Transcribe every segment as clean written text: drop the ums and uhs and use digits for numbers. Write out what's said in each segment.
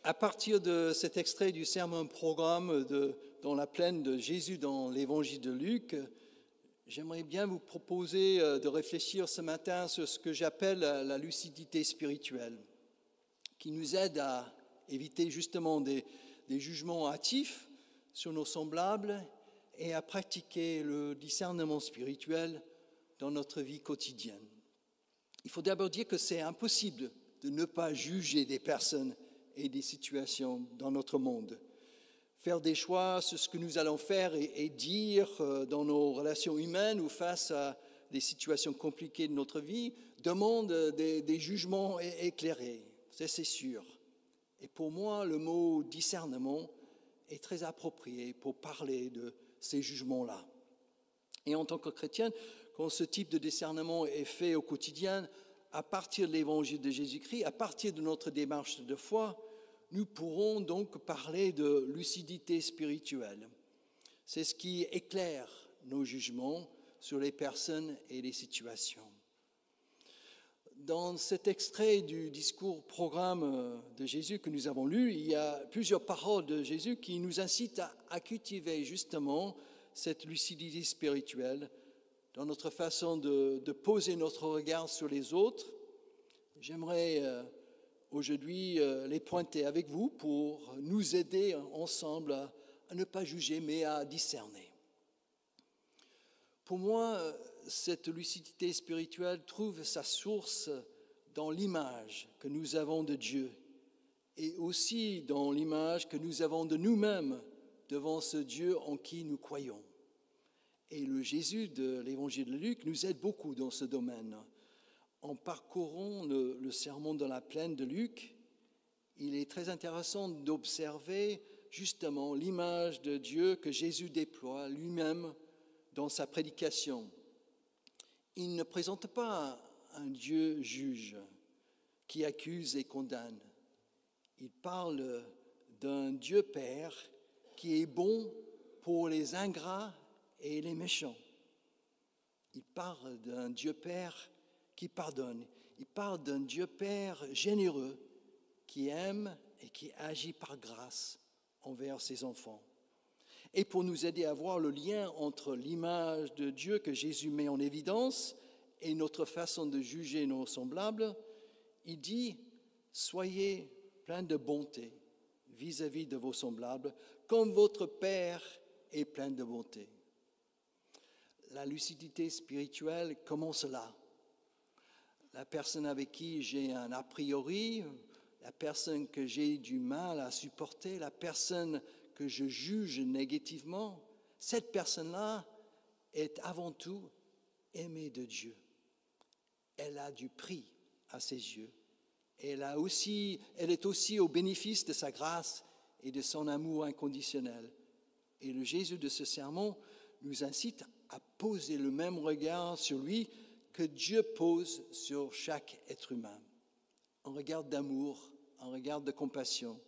À partir de cet extrait du sermon programme dans la plaine de Jésus dans l'évangile de Luc, j'aimerais bien vous proposer de réfléchir ce matin sur ce que j'appelle la lucidité spirituelle, qui nous aide à éviter justement des jugements hâtifs sur nos semblables et à pratiquer le discernement spirituel dans notre vie quotidienne. Il faut d'abord dire que c'est impossible de ne pas juger des personnes et des situations dans notre monde. Faire des choix sur ce que nous allons faire et dire dans nos relations humaines ou face à des situations compliquées de notre vie demande des jugements éclairés, c'est sûr. Et pour moi, le mot discernement est très approprié pour parler de ces jugements-là. Et en tant que chrétien, quand ce type de discernement est fait au quotidien, à partir de l'évangile de Jésus-Christ, à partir de notre démarche de foi, nous pourrons donc parler de lucidité spirituelle. C'est ce qui éclaire nos jugements sur les personnes et les situations. Dans cet extrait du discours programme de Jésus que nous avons lu, il y a plusieurs paroles de Jésus qui nous incitent à cultiver justement cette lucidité spirituelle dans notre façon de poser notre regard sur les autres. J'aimerais aujourd'hui les pointer avec vous pour nous aider ensemble à ne pas juger, mais à discerner. Pour moi, cette lucidité spirituelle trouve sa source dans l'image que nous avons de Dieu et aussi dans l'image que nous avons de nous-mêmes devant ce Dieu en qui nous croyons. Et le Jésus de l'évangile de Luc nous aide beaucoup dans ce domaine. En parcourant le sermon dans la plaine de Luc, il est très intéressant d'observer justement l'image de Dieu que Jésus déploie lui-même dans sa prédication. Il ne présente pas un Dieu juge qui accuse et condamne. Il parle d'un Dieu Père qui est bon pour les ingrats et les méchants. Il parle d'un Dieu Père qui pardonne. Il parle d'un Dieu Père généreux qui aime et qui agit par grâce envers ses enfants. Et pour nous aider à voir le lien entre l'image de Dieu que Jésus met en évidence et notre façon de juger nos semblables, il dit « Soyez pleins de bonté vis-à-vis de vos semblables, comme votre Père est plein de bonté. » La lucidité spirituelle commence là. La personne avec qui j'ai un a priori, la personne que j'ai du mal à supporter, la personne que je juge négativement, cette personne-là est avant tout aimée de Dieu. Elle a du prix à ses yeux. Elle est aussi au bénéfice de sa grâce et de son amour inconditionnel. Et le Jésus de ce sermon nous incite à poser le même regard sur lui que Dieu pose sur chaque être humain. Un regard d'amour, un regard de compassion.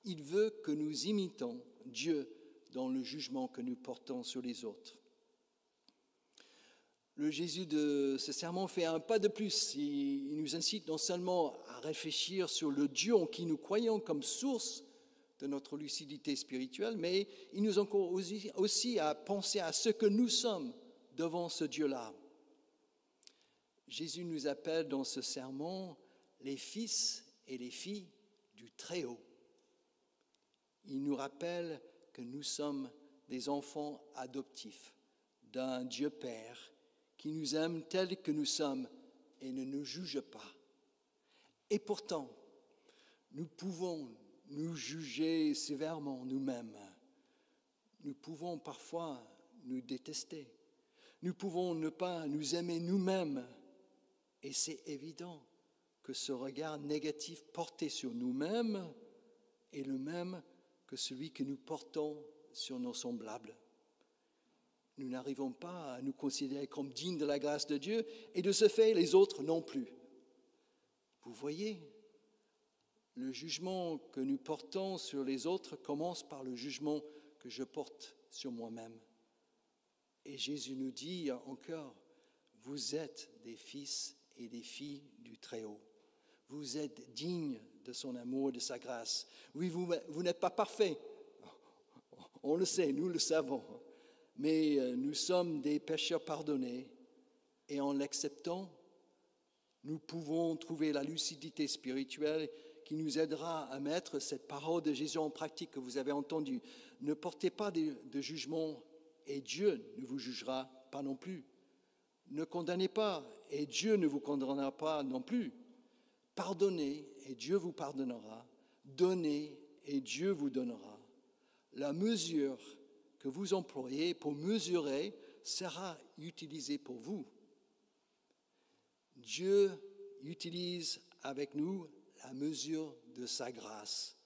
Il veut que nous imitions Dieu dans le jugement que nous portons sur les autres. Le Jésus de ce sermon fait un pas de plus. Il nous incite non seulement à réfléchir sur le Dieu en qui nous croyons comme source de notre lucidité spirituelle, mais il nous encourage aussi à penser à ce que nous sommes devant ce Dieu-là. Jésus nous appelle dans ce sermon les fils et les filles du Très-Haut. Il nous rappelle que nous sommes des enfants adoptifs d'un Dieu Père qui nous aime tels que nous sommes et ne nous juge pas. Et pourtant, nous pouvons nous juger sévèrement nous-mêmes. Nous pouvons parfois nous détester. Nous pouvons ne pas nous aimer nous-mêmes. Et c'est évident que ce regard négatif porté sur nous-mêmes est le même que celui que nous portons sur nos semblables. Nous n'arrivons pas à nous considérer comme dignes de la grâce de Dieu et de ce fait, les autres non plus. Vous voyez, le jugement que nous portons sur les autres commence par le jugement que je porte sur moi-même. Et Jésus nous dit encore, vous êtes des fils et des filles du Très-Haut. Vous êtes dignes de son amour, de sa grâce. Oui, vous n'êtes pas parfait. On le sait, nous le savons. Mais nous sommes des pécheurs pardonnés. Et en l'acceptant, nous pouvons trouver la lucidité spirituelle qui nous aidera à mettre cette parole de Jésus en pratique que vous avez entendue. Ne portez pas de jugement et Dieu ne vous jugera pas non plus. Ne condamnez pas et Dieu ne vous condamnera pas non plus. Pardonnez et Dieu vous pardonnera. Donnez et Dieu vous donnera. La mesure que vous employez pour mesurer sera utilisée pour vous. Dieu utilise avec nous la mesure de sa grâce,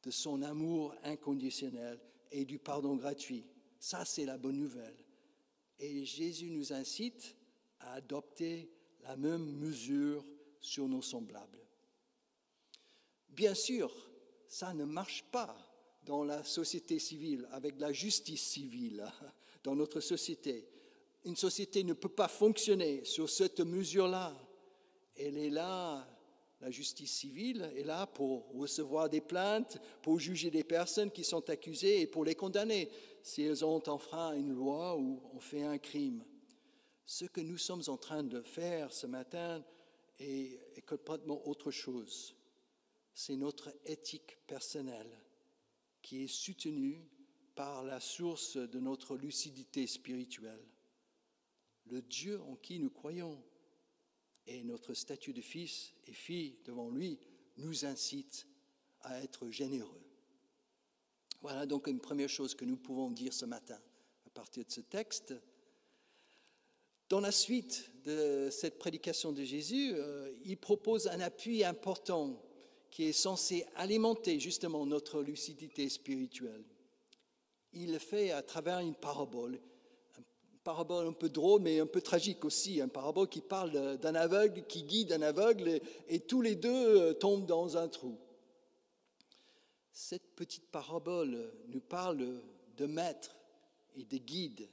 de son amour inconditionnel et du pardon gratuit. Ça, c'est la bonne nouvelle. Et Jésus nous incite à adopter la même mesure sur nos semblables. Bien sûr, ça ne marche pas dans la société civile, avec la justice civile dans notre société. Une société ne peut pas fonctionner sur cette mesure-là. Elle est là, la justice civile est là pour recevoir des plaintes, pour juger des personnes qui sont accusées et pour les condamner si elles ont enfreint une loi ou ont fait un crime. Ce que nous sommes en train de faire ce matin est complètement autre chose. C'est notre éthique personnelle qui est soutenue par la source de notre lucidité spirituelle. Le Dieu en qui nous croyons et notre statut de fils et fille devant lui nous incite à être généreux. Voilà donc une première chose que nous pouvons dire ce matin à partir de ce texte. Dans la suite de cette prédication de Jésus, il propose un appui important qui est censé alimenter justement notre lucidité spirituelle. Il le fait à travers une parabole un peu drôle, mais un peu tragique aussi, une parabole qui parle d'un aveugle, qui guide un aveugle, et tous les deux tombent dans un trou. Cette petite parabole nous parle de maîtres et de guides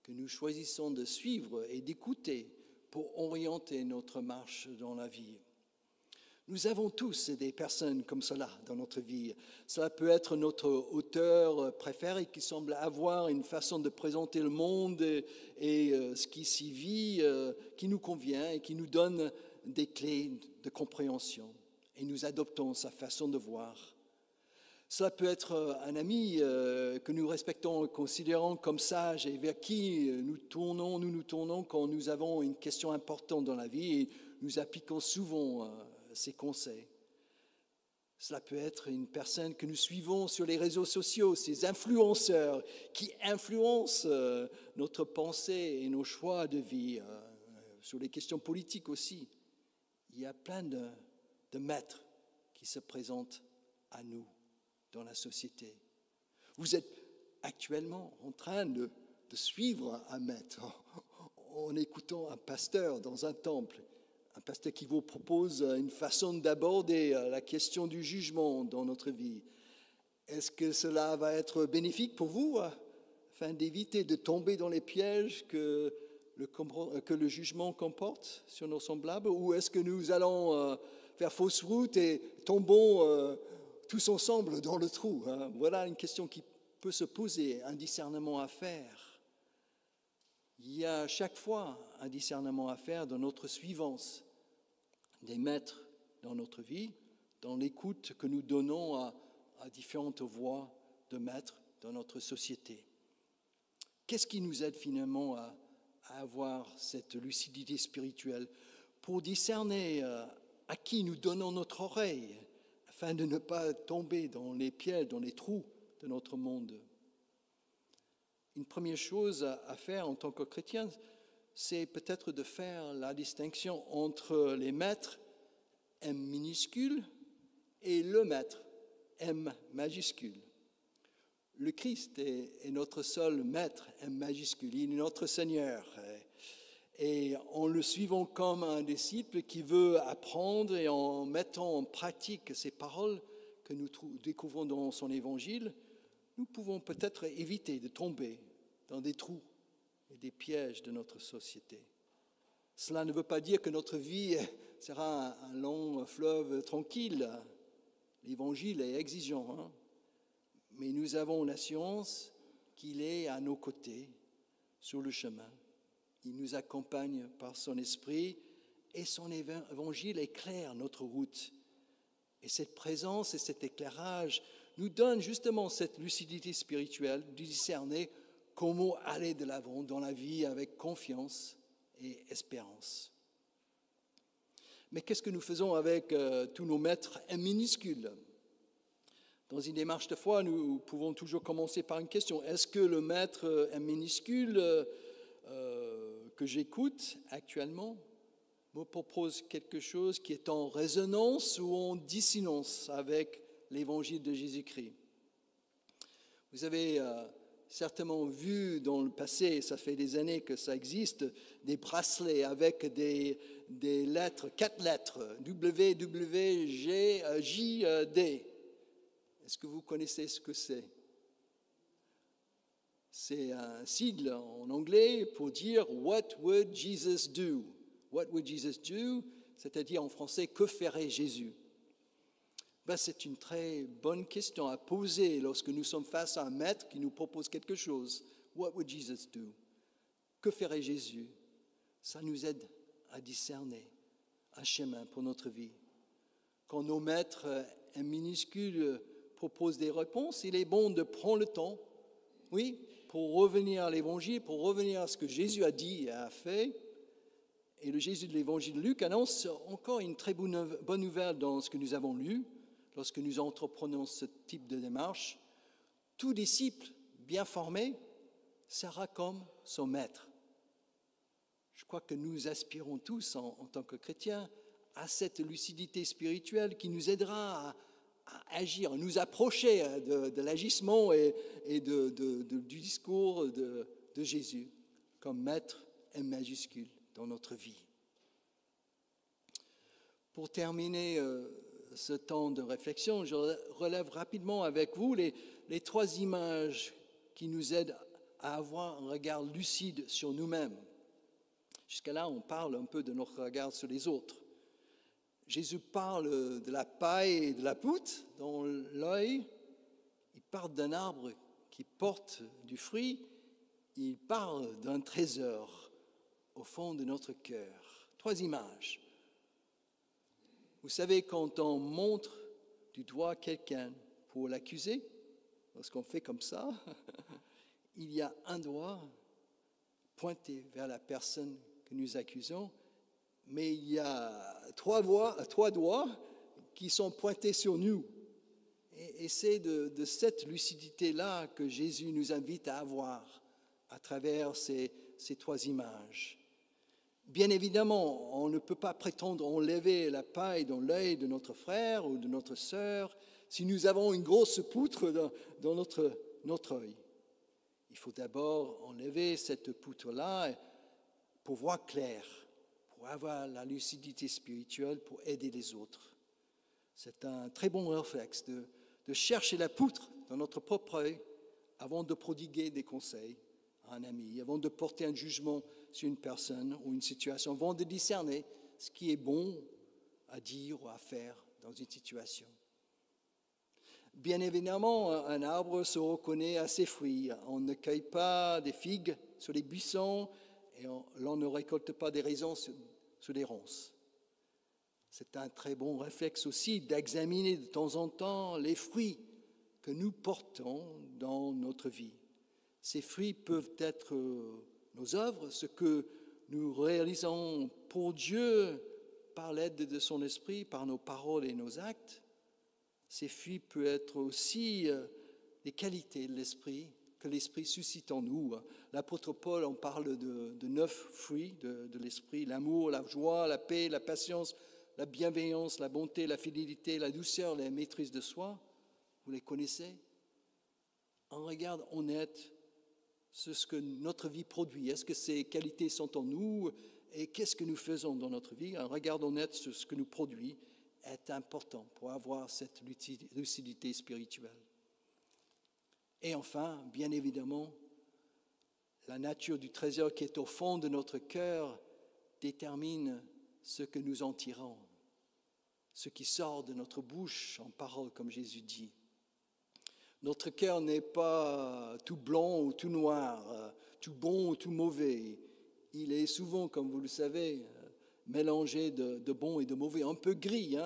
que nous choisissons de suivre et d'écouter pour orienter notre marche dans la vie. Nous avons tous des personnes comme cela dans notre vie. Cela peut être notre auteur préféré qui semble avoir une façon de présenter le monde et ce qui s'y vit qui nous convient et qui nous donne des clés de compréhension. Et nous adoptons sa façon de voir. Cela peut être un ami que nous respectons et considérons comme sage et vers qui nous nous tournons quand nous avons une question importante dans la vie et nous appliquons souvent ses conseils. Cela peut être une personne que nous suivons sur les réseaux sociaux, ces influenceurs qui influencent notre pensée et nos choix de vie, sur les questions politiques aussi. Il y a plein de maîtres qui se présentent à nous dans la société. Vous êtes actuellement en train de suivre un maître en écoutant un pasteur dans un temple. Un pasteur qui vous propose une façon d'aborder la question du jugement dans notre vie. Est-ce que cela va être bénéfique pour vous afin d'éviter de tomber dans les pièges que le jugement comporte sur nos semblables? Ou est-ce que nous allons faire fausse route et tombons tous ensemble dans le trou? Voilà une question qui peut se poser, un discernement à faire. Il y a chaque fois un discernement à faire dans notre suivance des maîtres dans notre vie, dans l'écoute que nous donnons à différentes voix de maîtres dans notre société. Qu'est-ce qui nous aide finalement à avoir cette lucidité spirituelle pour discerner à qui nous donnons notre oreille afin de ne pas tomber dans les pièges, dans les trous de notre monde? Une première chose à faire en tant que chrétien, c'est peut-être de faire la distinction entre les maîtres, M minuscule, et le maître, M majuscule. Le Christ est notre seul maître, M majuscule, il est notre Seigneur. Et en le suivant comme un disciple qui veut apprendre et en mettant en pratique ces paroles que nous découvrons dans son évangile, nous pouvons peut-être éviter de tomber dans des trous et des pièges de notre société. Cela ne veut pas dire que notre vie sera un long fleuve tranquille. L'Évangile est exigeant, hein, mais nous avons l'assurance qu'il est à nos côtés sur le chemin. Il nous accompagne par son esprit et son Évangile éclaire notre route. Et cette présence et cet éclairage nous donnent justement cette lucidité spirituelle de discerner comment aller de l'avant dans la vie avec confiance et espérance. Mais qu'est-ce que nous faisons avec tous nos maîtres minuscules ? Dans une démarche de foi, nous pouvons toujours commencer par une question. Est-ce que le maître minuscule que j'écoute actuellement me propose quelque chose qui est en résonance ou en dissonance avec l'évangile de Jésus-Christ ? Vous avez certainement vu dans le passé, ça fait des années que ça existe, des bracelets avec des lettres, 4 lettres, W, W, G, J, D. Est-ce que vous connaissez ce que c'est ? C'est un sigle en anglais pour dire « What would Jesus do ?» What would Jesus do? C'est-à-dire en français, que ferait Jésus? C'est une très bonne question à poser lorsque nous sommes face à un maître qui nous propose quelque chose. What would Jesus do? Que ferait Jésus? Ça nous aide à discerner un chemin pour notre vie. Quand nos maîtres minuscules proposent des réponses, il est bon de prendre le temps, oui, pour revenir à l'Évangile, pour revenir à ce que Jésus a dit et a fait. Et le Jésus de l'Évangile de Luc annonce encore une très bonne nouvelle dans ce que nous avons lu, lorsque nous entreprenons ce type de démarche. Tout disciple bien formé sera comme son maître. Je crois que nous aspirons tous, en tant que chrétiens, à cette lucidité spirituelle qui nous aidera à agir, à nous approcher de l'agissement et du discours de Jésus comme maître M majuscule dans notre vie. Pour terminer ce temps de réflexion, je relève rapidement avec vous les 3 images qui nous aident à avoir un regard lucide sur nous-mêmes. Jusqu'à là, on parle un peu de notre regard sur les autres. Jésus parle de la paille et de la poutre dans l'œil. Il parle d'un arbre qui porte du fruit. Il parle d'un trésor au fond de notre cœur. 3 images. Vous savez, quand on montre du doigt quelqu'un pour l'accuser, lorsqu'on fait comme ça, il y a un doigt pointé vers la personne que nous accusons, mais il y a 3 doigts qui sont pointés sur nous. Et c'est de cette lucidité-là que Jésus nous invite à avoir à travers ces 3 images. Bien évidemment, on ne peut pas prétendre enlever la paille dans l'œil de notre frère ou de notre sœur si nous avons une grosse poutre dans notre œil. Il faut d'abord enlever cette poutre-là pour voir clair, pour avoir la lucidité spirituelle, pour aider les autres. C'est un très bon réflexe de chercher la poutre dans notre propre œil avant de prodiguer des conseils à un ami, avant de porter un jugement sur une personne ou une situation, avant de discerner ce qui est bon à dire ou à faire dans une situation. Bien évidemment, un arbre se reconnaît à ses fruits. On ne cueille pas des figues sur les buissons et l'on ne récolte pas des raisins sur des ronces. C'est un très bon réflexe aussi d'examiner de temps en temps les fruits que nous portons dans notre vie. Ces fruits peuvent être nos œuvres, ce que nous réalisons pour Dieu par l'aide de son esprit, par nos paroles et nos actes. Ces fruits peuvent être aussi les qualités de l'esprit, que l'esprit suscite en nous. L'apôtre Paul en parle de 9 fruits de l'esprit: l'amour, la joie, la paix, la patience, la bienveillance, la bonté, la fidélité, la douceur, la maîtrise de soi. Vous les connaissez? Un regard honnête sur ce que notre vie produit. Est-ce que ces qualités sont en nous et qu'est-ce que nous faisons dans notre vie? Un regard honnête sur ce que nous produit est important pour avoir cette lucidité spirituelle. Et enfin, bien évidemment, la nature du trésor qui est au fond de notre cœur détermine ce que nous en tirons. ce qui sort de notre bouche en parole, comme Jésus dit. Notre cœur n'est pas tout blanc ou tout noir, tout bon ou tout mauvais. Il est souvent, comme vous le savez, mélangé de bon et de mauvais, un peu gris.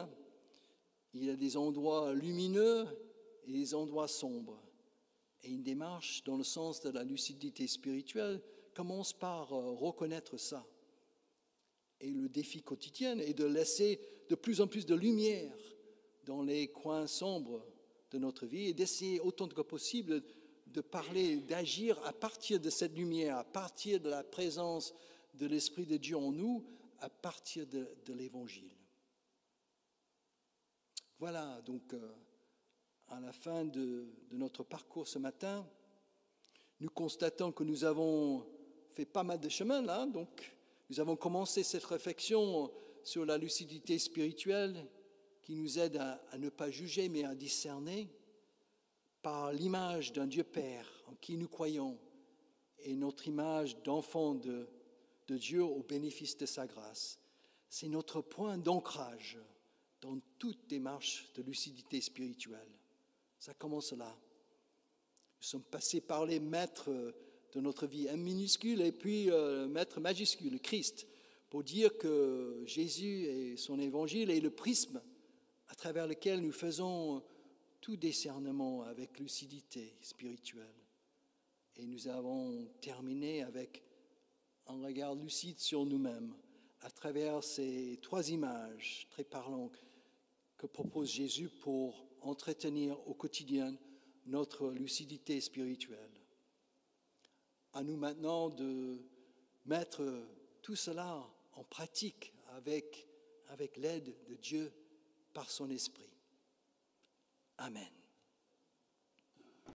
Il y a des endroits lumineux et des endroits sombres. Et une démarche dans le sens de la lucidité spirituelle commence par reconnaître ça. Et le défi quotidien est de laisser de plus en plus de lumière dans les coins sombres de notre vie et d'essayer autant que possible de parler, d'agir à partir de cette lumière, à partir de la présence de l'Esprit de Dieu en nous, à partir de l'Évangile. Voilà, donc à la fin de notre parcours ce matin, nous constatons que nous avons fait pas mal de chemin là, donc nous avons commencé cette réflexion sur la lucidité spirituelle qui nous aide à ne pas juger mais à discerner par l'image d'un Dieu Père en qui nous croyons et notre image d'enfant de Dieu au bénéfice de sa grâce. C'est notre point d'ancrage dans toute démarche de lucidité spirituelle. Ça commence là. Nous sommes passés par les maîtres de notre vie, M minuscule et puis maître majuscule, le Christ, pour dire que Jésus et son évangile est le prisme à travers lequel nous faisons tout discernement avec lucidité spirituelle. Et nous avons terminé avec un regard lucide sur nous-mêmes à travers ces trois images très parlantes que propose Jésus pour entretenir au quotidien notre lucidité spirituelle. À nous maintenant de mettre tout cela en pratique avec l'aide de Dieu par son Esprit. Amen.